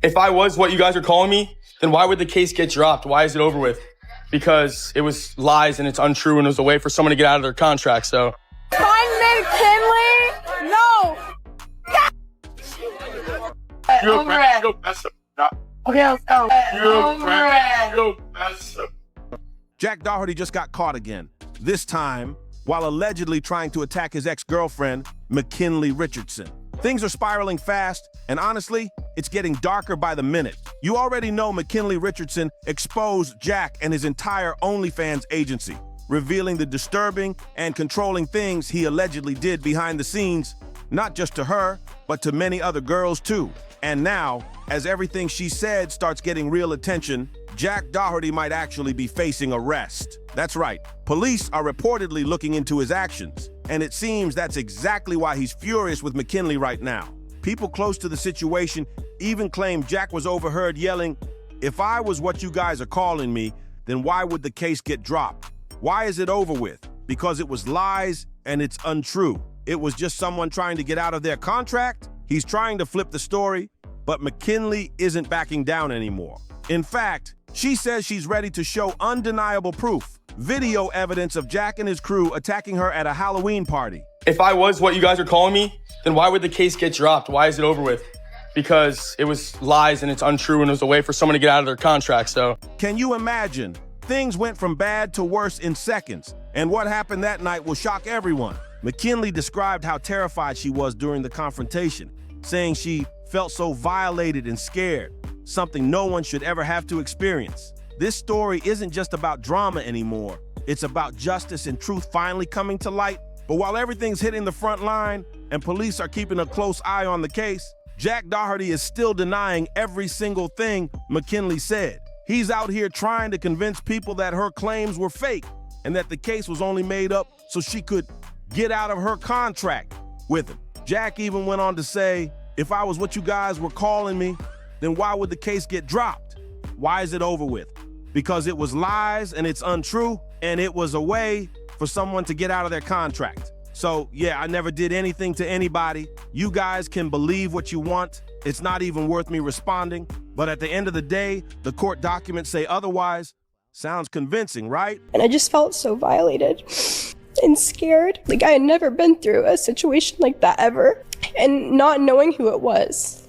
If I was what you guys are calling me, then why would the case get dropped? Why is it over with? Because it was lies and it's untrue and it was a way for someone to get out of their contract, so. McKinley? No! Okay, let's go. Jack Doherty just got caught again, this time while allegedly trying to attack his ex-girlfriend, McKinley Richardson. Things are spiraling fast, and honestly, it's getting darker by the minute. You already know McKinley Richardson exposed Jack and his entire OnlyFans agency, revealing the disturbing and controlling things he allegedly did behind the scenes, not just to her, but to many other girls too. And now, as everything she said starts getting real attention, Jack Doherty might actually be facing arrest. That's right, police are reportedly looking into his actions, and it seems that's exactly why he's furious with McKinley right now. People close to the situation even claim Jack was overheard yelling, "If I was what you guys are calling me, then why would the case get dropped? Why is it over with? Because it was lies and it's untrue. It was just someone trying to get out of their contract?" He's trying to flip the story, but McKinley isn't backing down anymore. In fact, she says she's ready to show undeniable proof, video evidence of Jack and his crew attacking her at a Halloween party. If I was what you guys are calling me, then why would the case get dropped? Why is it over with? Because it was lies and it's untrue and it was a way for someone to get out of their contract, so. Can you imagine? Things went from bad to worse in seconds, and what happened that night will shock everyone. McKinley described how terrified she was during the confrontation, saying she felt so violated and scared, something no one should ever have to experience. This story isn't just about drama anymore. It's about justice and truth finally coming to light. But while everything's hitting the front line and police are keeping a close eye on the case, Jack Doherty is still denying every single thing McKinley said. He's out here trying to convince people that her claims were fake and that the case was only made up so she could get out of her contract with him. Jack even went on to say, "If I was what you guys were calling me, then why would the case get dropped? Why is it over with? Because it was lies and it's untrue, and it was a way for someone to get out of their contract. So yeah, I never did anything to anybody. You guys can believe what you want. It's not even worth me responding. But at the end of the day, the court documents say otherwise. Sounds convincing, right?" And I just felt so violated and scared. Like I had never been through a situation like that ever. And not knowing who it was.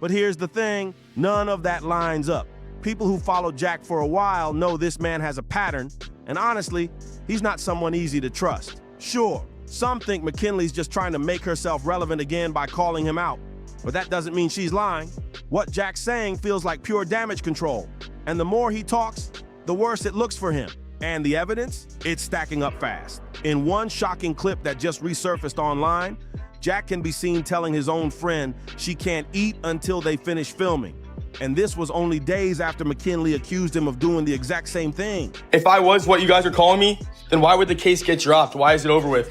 But here's the thing, none of that lines up. People who followed Jack for a while know this man has a pattern, and honestly, he's not someone easy to trust. Sure, some think McKinley's just trying to make herself relevant again by calling him out, but that doesn't mean she's lying. What Jack's saying feels like pure damage control, and the more he talks, the worse it looks for him. And the evidence? It's stacking up fast. In one shocking clip that just resurfaced online, Jack can be seen telling his own friend she can't eat until they finish filming. And this was only days after McKinley accused him of doing the exact same thing. If I was what you guys are calling me, then why would the case get dropped? Why is it over with?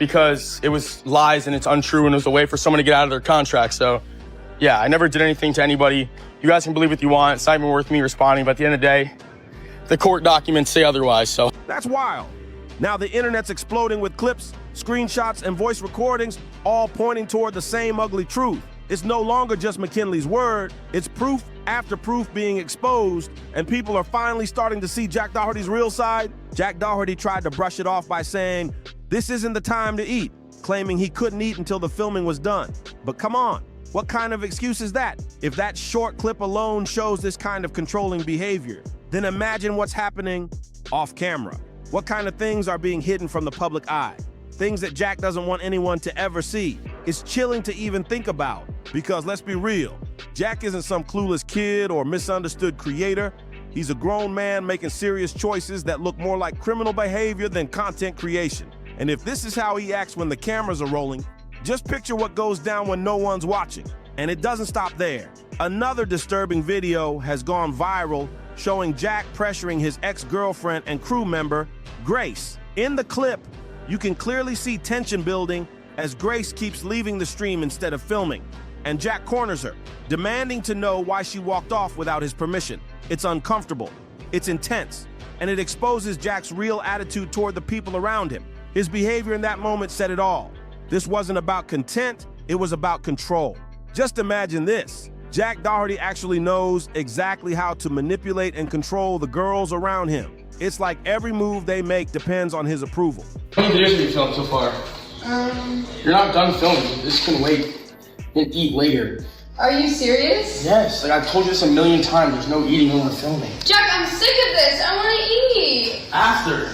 Because it was lies and it's untrue and it was a way for someone to get out of their contract, so. Yeah, I never did anything to anybody. You guys can believe what you want. It's not even worth me responding, but at the end of the day, the court documents say otherwise, so. That's wild. Now the internet's exploding with clips, screenshots, and voice recordings, all pointing toward the same ugly truth. It's no longer just McKinley's word, it's proof after proof being exposed, and people are finally starting to see Jack Doherty's real side. Jack Doherty tried to brush it off by saying, "This isn't the time to eat," claiming he couldn't eat until the filming was done. But come on, what kind of excuse is that? If that short clip alone shows this kind of controlling behavior, then imagine what's happening off camera. What kind of things are being hidden from the public eye? Things that Jack doesn't want anyone to ever see. It's chilling to even think about, because let's be real, Jack isn't some clueless kid or misunderstood creator. He's a grown man making serious choices that look more like criminal behavior than content creation. And if this is how he acts when the cameras are rolling, just picture what goes down when no one's watching. And it doesn't stop there. Another disturbing video has gone viral showing Jack pressuring his ex-girlfriend and crew member, Grace. In the clip, you can clearly see tension building as Grace keeps leaving the stream instead of filming, and Jack corners her, demanding to know why she walked off without his permission. It's uncomfortable, it's intense, and it exposes Jack's real attitude toward the people around him. His behavior in that moment said it all. This wasn't about content, it was about control. Just imagine this. Jack Doherty actually knows exactly how to manipulate and control the girls around him. It's like every move they make depends on his approval. How many videos have you filmed so far? You're not done filming. This can wait. You can eat later. Are you serious? Yes, like I've told you this a million times. There's no eating when we're filming. Jack, I'm sick of this. I want to eat. After.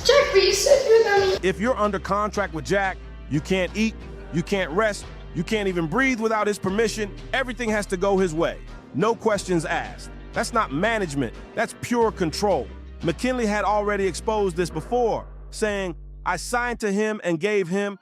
Jack, but you said you're gonna... If you're under contract with Jack, you can't eat, you can't rest, you can't even breathe without his permission. Everything has to go his way. No questions asked. That's not management, that's pure control. McKinley had already exposed this before, saying, I signed to him and gave him,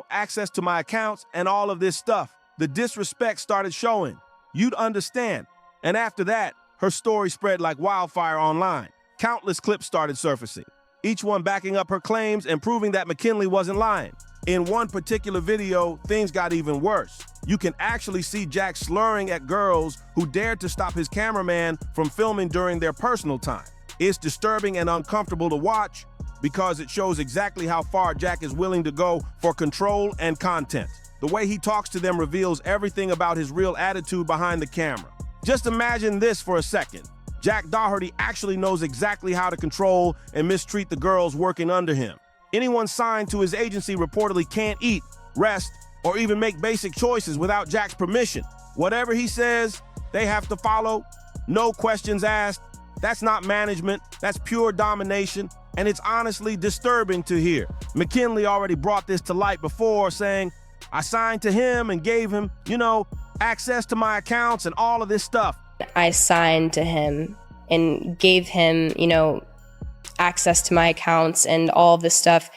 access to my accounts and all of this stuff. The disrespect started showing. You'd understand. And after that, her story spread like wildfire online. Countless clips started surfacing, each one backing up her claims and proving that McKinley wasn't lying. In one particular video, things got even worse. You can actually see Jack slurring at girls who dared to stop his cameraman from filming during their personal time. It's disturbing and uncomfortable to watch because it shows exactly how far Jack is willing to go for control and content. The way he talks to them reveals everything about his real attitude behind the camera. Just imagine this for a second. Jack Doherty actually knows exactly how to control and mistreat the girls working under him. Anyone signed to his agency reportedly can't eat, rest, or even make basic choices without Jack's permission. Whatever he says, they have to follow. No questions asked. That's not management, that's pure domination, and it's honestly disturbing to hear. McKinley already brought this to light before, saying, I signed to him and gave him, access to my accounts and all of this stuff. I signed to him and gave him, access to my accounts and all of this stuff.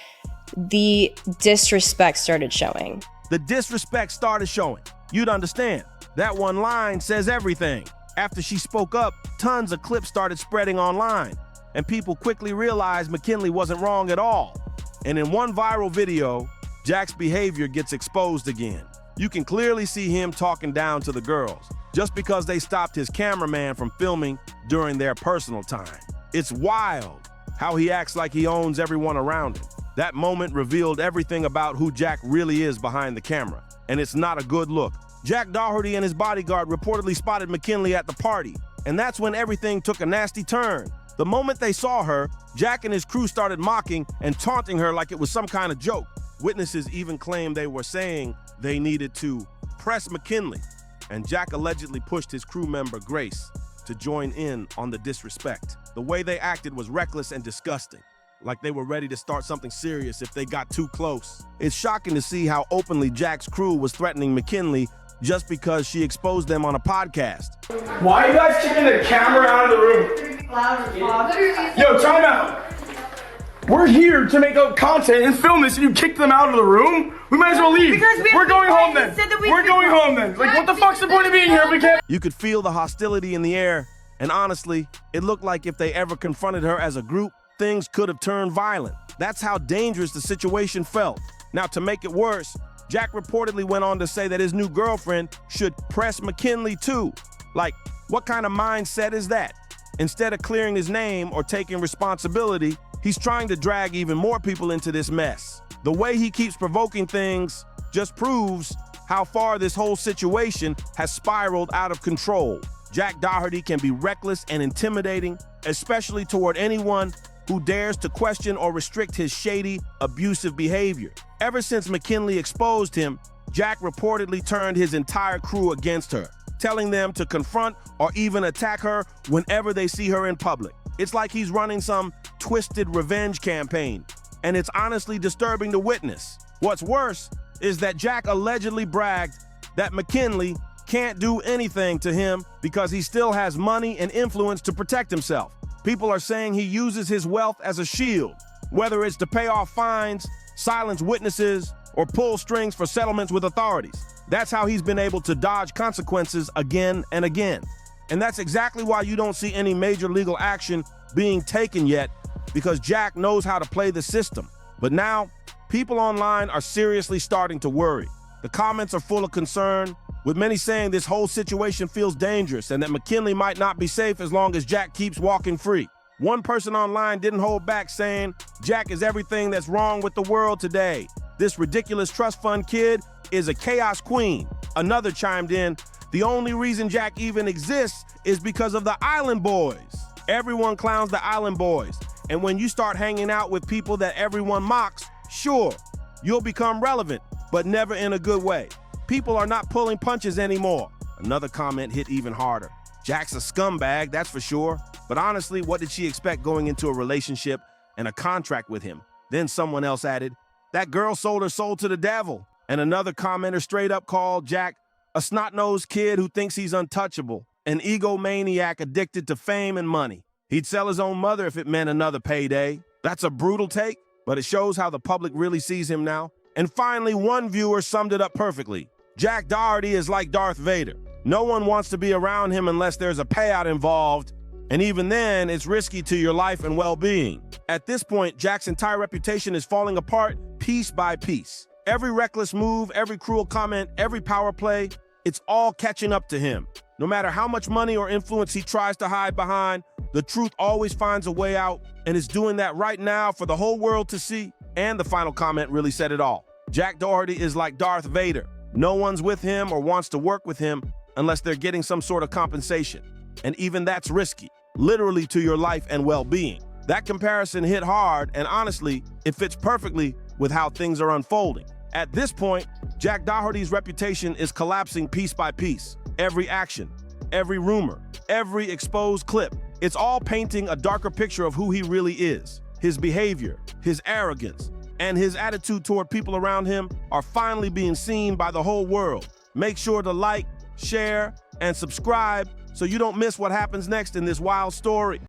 The disrespect started showing. The disrespect started showing. You'd understand. That one line says everything. After she spoke up, tons of clips started spreading online, and people quickly realized McKinley wasn't wrong at all. And in one viral video, Jack's behavior gets exposed again. You can clearly see him talking down to the girls, just because they stopped his cameraman from filming during their personal time. It's wild how he acts like he owns everyone around him. That moment revealed everything about who Jack really is behind the camera, and it's not a good look. Jack Doherty and his bodyguard reportedly spotted McKinley at the party, and that's when everything took a nasty turn. The moment they saw her, Jack and his crew started mocking and taunting her like it was some kind of joke. Witnesses even claimed they were saying they needed to press McKinley, and Jack allegedly pushed his crew member Grace to join in on the disrespect. The way they acted was reckless and disgusting, like they were ready to start something serious if they got too close. It's shocking to see how openly Jack's crew was threatening McKinley just because she exposed them on a podcast. Why are you guys kicking the camera out of the room? Yo, time out. We're here to make up content and film this, and you kicked them out of the room? We might as well leave. We're going home then. We're going home then. Like, what the fuck's the point of being here if we can't? You could feel the hostility in the air, and honestly, it looked like if they ever confronted her as a group, things could have turned violent. That's how dangerous the situation felt. Now, to make it worse, Jack reportedly went on to say that his new girlfriend should press McKinley too. Like, what kind of mindset is that? Instead of clearing his name or taking responsibility, he's trying to drag even more people into this mess. The way he keeps provoking things just proves how far this whole situation has spiraled out of control. Jack Doherty can be reckless and intimidating, especially toward anyone who dares to question or restrict his shady, abusive behavior. Ever since McKinley exposed him, Jack reportedly turned his entire crew against her, telling them to confront or even attack her whenever they see her in public. It's like he's running some twisted revenge campaign, and it's honestly disturbing to witness. What's worse is that Jack allegedly bragged that McKinley can't do anything to him because he still has money and influence to protect himself. People are saying he uses his wealth as a shield, whether it's to pay off fines, silence witnesses, or pull strings for settlements with authorities. That's how he's been able to dodge consequences again and again. And that's exactly why you don't see any major legal action being taken yet, because Jack knows how to play the system. But now, people online are seriously starting to worry. The comments are full of concern, with many saying this whole situation feels dangerous and that McKinley might not be safe as long as Jack keeps walking free. One person online didn't hold back, saying, Jack is everything that's wrong with the world today. This ridiculous trust fund kid is a chaos queen. Another chimed in, The only reason Jack even exists is because of the Island Boys. Everyone clowns the Island Boys. And when you start hanging out with people that everyone mocks, sure, you'll become relevant, but never in a good way. People are not pulling punches anymore. Another comment hit even harder. Jack's a scumbag, that's for sure. But honestly, what did she expect going into a relationship and a contract with him? Then someone else added, that girl sold her soul to the devil. And another commenter straight up called Jack a snot-nosed kid who thinks he's untouchable, an egomaniac addicted to fame and money. He'd sell his own mother if it meant another payday. That's a brutal take, but it shows how the public really sees him now. And finally, one viewer summed it up perfectly. Jack Doherty is like Darth Vader. No one wants to be around him unless there's a payout involved, and even then, it's risky to your life and well-being. At this point, Jack's entire reputation is falling apart piece by piece. Every reckless move, every cruel comment, every power play, it's all catching up to him. No matter how much money or influence he tries to hide behind, the truth always finds a way out, and is doing that right now for the whole world to see. And the final comment really said it all. Jack Doherty is like Darth Vader. No one's with him or wants to work with him unless they're getting some sort of compensation. And even that's risky, literally to your life and well-being. That comparison hit hard, and honestly, it fits perfectly with how things are unfolding. At this point, Jack Doherty's reputation is collapsing piece by piece. Every action, every rumor, every exposed clip, it's all painting a darker picture of who he really is. His behavior, his arrogance, and his attitude toward people around him are finally being seen by the whole world. Make sure to like, share, and subscribe so you don't miss what happens next in this wild story.